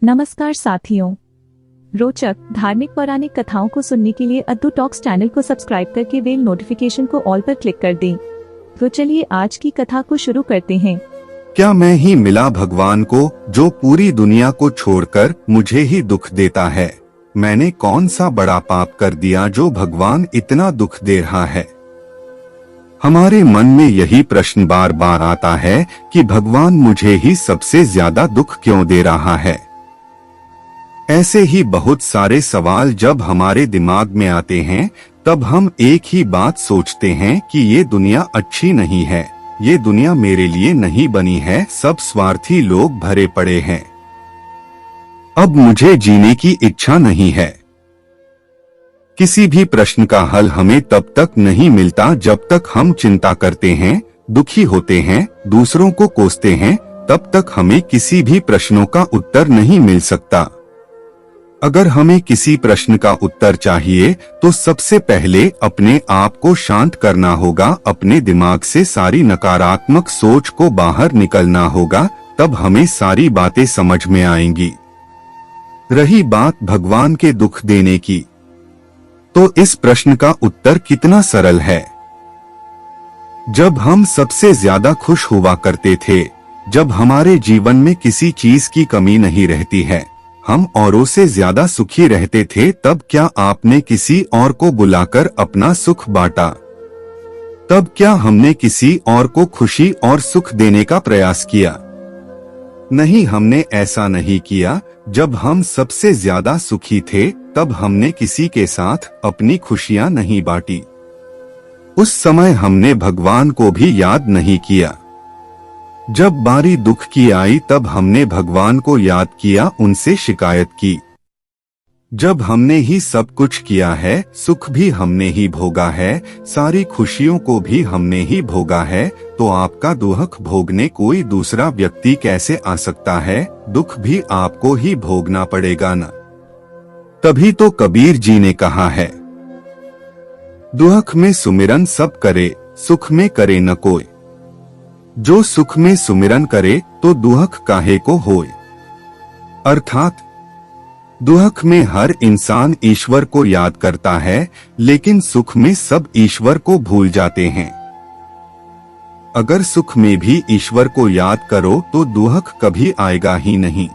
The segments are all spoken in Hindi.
नमस्कार साथियों, रोचक धार्मिक पौराणिक कथाओं को सुनने के लिए अद्दू टॉक्स चैनल को सब्सक्राइब करके बेल नोटिफिकेशन को ऑल पर क्लिक कर दें। तो चलिए आज की कथा को शुरू करते हैं। क्या मैं ही मिला भगवान को जो पूरी दुनिया को छोड़कर मुझे ही दुख देता है? मैंने कौन सा बड़ा पाप कर दिया जो भगवान इतना दुख दे रहा है? हमारे मन में यही प्रश्न बार बार आता है कि भगवान मुझे ही सबसे ज्यादा दुख क्यों दे रहा है। ऐसे ही बहुत सारे सवाल जब हमारे दिमाग में आते हैं तब हम एक ही बात सोचते हैं कि ये दुनिया अच्छी नहीं है, ये दुनिया मेरे लिए नहीं बनी है, सब स्वार्थी लोग भरे पड़े हैं, अब मुझे जीने की इच्छा नहीं है। किसी भी प्रश्न का हल हमें तब तक नहीं मिलता जब तक हम चिंता करते हैं, दुखी होते हैं, दूसरों को कोसते हैं, तब तक हमें किसी भी प्रश्नों का उत्तर नहीं मिल सकता। अगर हमें किसी प्रश्न का उत्तर चाहिए तो सबसे पहले अपने आप को शांत करना होगा, अपने दिमाग से सारी नकारात्मक सोच को बाहर निकलना होगा, तब हमें सारी बातें समझ में आएंगी। रही बात भगवान के दुख देने की, तो इस प्रश्न का उत्तर कितना सरल है। जब हम सबसे ज्यादा खुश हुआ करते थे, जब हमारे जीवन में किसी चीज की कमी नहीं रहती है, हम औरों से ज्यादा सुखी रहते थे, तब क्या आपने किसी और को बुलाकर अपना सुख बांटा? तब क्या हमने किसी और को खुशी और सुख देने का प्रयास किया? नहीं, हमने ऐसा नहीं किया। जब हम सबसे ज्यादा सुखी थे तब हमने किसी के साथ अपनी खुशियां नहीं बांटी। उस समय हमने भगवान को भी याद नहीं किया। जब बारी दुख की आई तब हमने भगवान को याद किया, उनसे शिकायत की। जब हमने ही सब कुछ किया है, सुख भी हमने ही भोगा है, सारी खुशियों को भी हमने ही भोगा है, तो आपका दुख भोगने कोई दूसरा व्यक्ति कैसे आ सकता है? दुख भी आपको ही भोगना पड़ेगा ना। तभी तो कबीर जी ने कहा है, दुख में सुमिरन सब करे, सुख में करे न कोई। जो सुख में सुमिरन करे तो दुख काहे को होए। अर्थात दुख में हर इंसान ईश्वर को याद करता है, लेकिन सुख में सब ईश्वर को भूल जाते हैं। अगर सुख में भी ईश्वर को याद करो तो दुख कभी आएगा ही नहीं।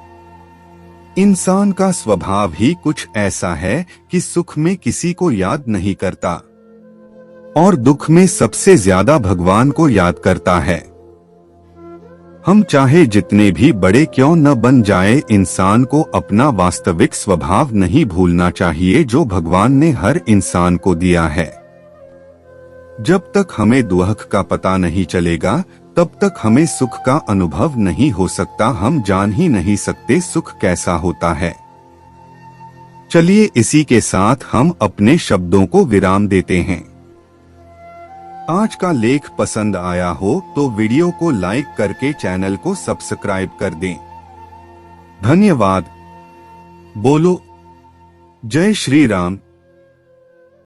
इंसान का स्वभाव ही कुछ ऐसा है कि सुख में किसी को याद नहीं करता और दुख में सबसे ज्यादा भगवान को याद करता है। हम चाहे जितने भी बड़े क्यों न बन जाए, इंसान को अपना वास्तविक स्वभाव नहीं भूलना चाहिए जो भगवान ने हर इंसान को दिया है। जब तक हमें दुख का पता नहीं चलेगा तब तक हमें सुख का अनुभव नहीं हो सकता। हम जान ही नहीं सकते सुख कैसा होता है। चलिए इसी के साथ हम अपने शब्दों को विराम देते हैं। आज का लेख पसंद आया हो तो वीडियो को लाइक करके चैनल को सब्सक्राइब कर दें। धन्यवाद। बोलो जय श्री राम।